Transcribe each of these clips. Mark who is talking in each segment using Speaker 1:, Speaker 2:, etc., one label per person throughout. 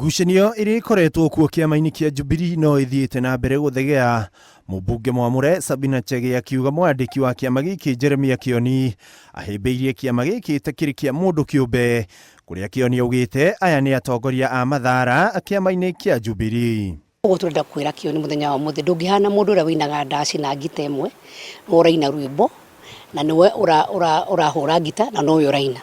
Speaker 1: Ngucanio iri koretwo kuo kiama-ini kia Jubilee no ithiite na mbere guthegea. Mũmbunge mwamũre Sabina Chege akiuga mwandĩki wa kiama gĩkĩ Jeremia Kioni ahĩmbĩirie kiama gĩkĩ takĩrĩ kĩa mũndũ kĩũmbe, kũrĩa Kioni augĩte aya nĩ atongoria a mathara kiama-ini kia Jubilee.
Speaker 2: Ũguo tũrenda kwĩra Kioni mũthenya wa mũthĩ ndũngĩhana mũndũ ũrĩa wĩinaga ndaci na ngita ĩmwe, no ũraina rwĩmbo na nĩwe ũrahũra ngita na nowe ũraina,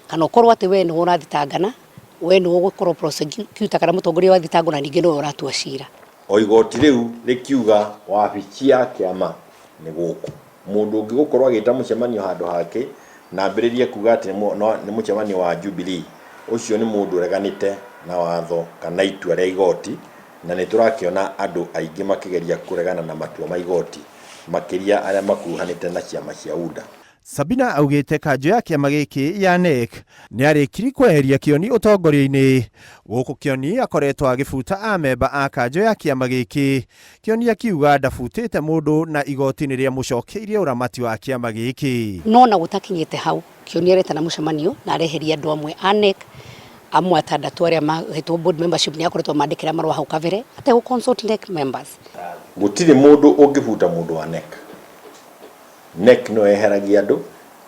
Speaker 2: kana ũkorwo atĩ we nĩ ũrathitangana, we nĩ ũgũkorwo prosecutor kana mũtongoria wa thitango na ningĩ nĩwe ũratua cira.
Speaker 3: O igoti rĩu rĩkiuga wabici ya kĩama nĩ gũkũ, mũndũ ũngĩ gũkorwo agĩta mũcemanio handũ hake na ambĩrĩrie kuga atĩ nĩ mũcemanio wa Jubilee, ũcio nĩ mũndũ ũreganĩte na watho kana itua rĩa igoti, na nĩ tũrakĩona andũ aingĩ makĩgeria kũregana na matua ma igoti makĩria arĩa makuruhanĩte na ciama cia UDA.
Speaker 1: Sabina augĩte kanjũ ya kiama gĩkĩ ya NEC nĩ arĩkiri kweheria Kioni ũtongoria-inĩ. Gũkũ Kioni akoretwo agĩbuta amemba a kanjũ ya kiama gĩkĩ. Kioni akiuga ndabutĩte mũndũ na igoti nĩ rĩamũcokeirie ũramati wa kiama gĩkĩ.
Speaker 2: No na gũtakinyĩte hau, Kioni aretana mũcemanio na areheria andũ amwe a NEC, amwe atandatũ arĩa mahetwo board membership nĩ akoretwo mandĩkĩra marũa hau kabere ategũ consult NEC members.
Speaker 3: Gũtirĩ mũndũ ũngĩbuta mũndũ wa NEC. NEC no eheragia andũ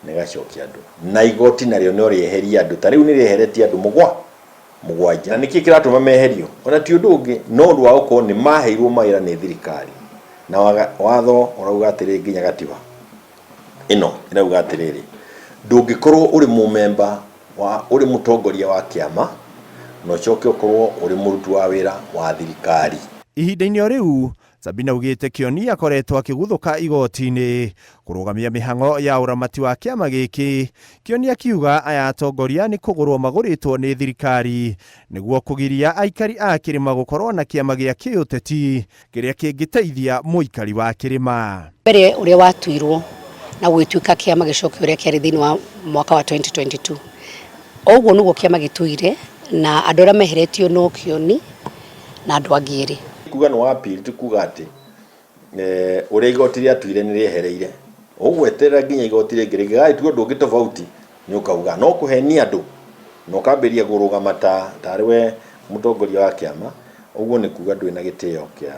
Speaker 3: negacokia andũ, na igoti narĩo no rĩeheria andũ. Ta rĩu nĩ rĩeheretie andũ mũgwanja, na nĩkĩ kĩratũma meherio? Ona ti ũndũ ũngĩ no ũndũ wa gũkorwo nĩ maheirwo mawĩra nĩ thirikari, na watho ũrauga atĩrĩrĩ, nginya gatiba ĩno ĩrauga atĩrĩrĩ, ndũngĩkorwo ũrĩ mũmemba ũrĩ mũtongoria wa kĩama no ũcoke ũkorwo ũrĩ mũruti wa wĩra wa thirikari.
Speaker 1: Ihinda-inĩ o rĩu Sabina augĩte Kioni akoretwo akĩguthũka igoti-inĩ kũrũgamia mĩhang'o ya ũramati wa kiama gĩkĩ. Kioni akiuga aya atongoria nĩ kũgũrwo magũrĩtwo nĩ thirikari nĩguo kũgiria aikari a kĩrĩma gũkorwo na kiama gĩa kĩũteti kĩrĩa kĩngĩteithia mũikari wa kĩrĩma.
Speaker 2: Mbere ũrĩa watuirwo na gwĩtuĩka kiama gĩcokio ũrĩa kĩarĩ thĩinĩ wa mwaka wa 2022, ũguo nĩguo kiama gĩtuire na andũ arĩa meheretio no Kioni na andũ angĩ erĩ.
Speaker 3: Kuga no appeal tu kuga atĩ ũrĩa igoti rĩatuire nĩ rĩehereire, ũguo eterera nginya igoti rĩngĩ rĩgagĩtua ũndũ ũngĩ tofauti nĩ ũkauga no kũhenia andũ no kambĩrĩria kũrũgama tarĩ we mũtongoria wa kĩama, ũguo nĩ kuga ndwĩ na gĩtĩo kĩa.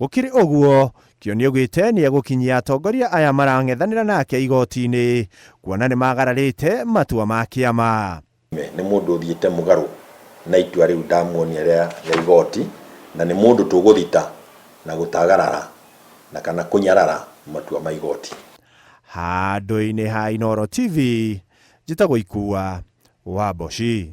Speaker 1: Gũkĩrĩ ũguo Kioni augĩte nĩ egũkinyia atongoria aya marang'ethanĩra nake igoti-inĩ kuona nĩ magararĩte matua ma kĩama.
Speaker 3: Nĩ mũndũ ũthiĩte mũgarũ na itua rĩu ndamuonia rĩa igoti, na nĩ mũndũ tũgũthita na gũtagarara na kana kũnyarara matua ma igoti.
Speaker 1: Handũ-inĩ ha Inooro TV, njĩtagwo Ikua wa Boshi.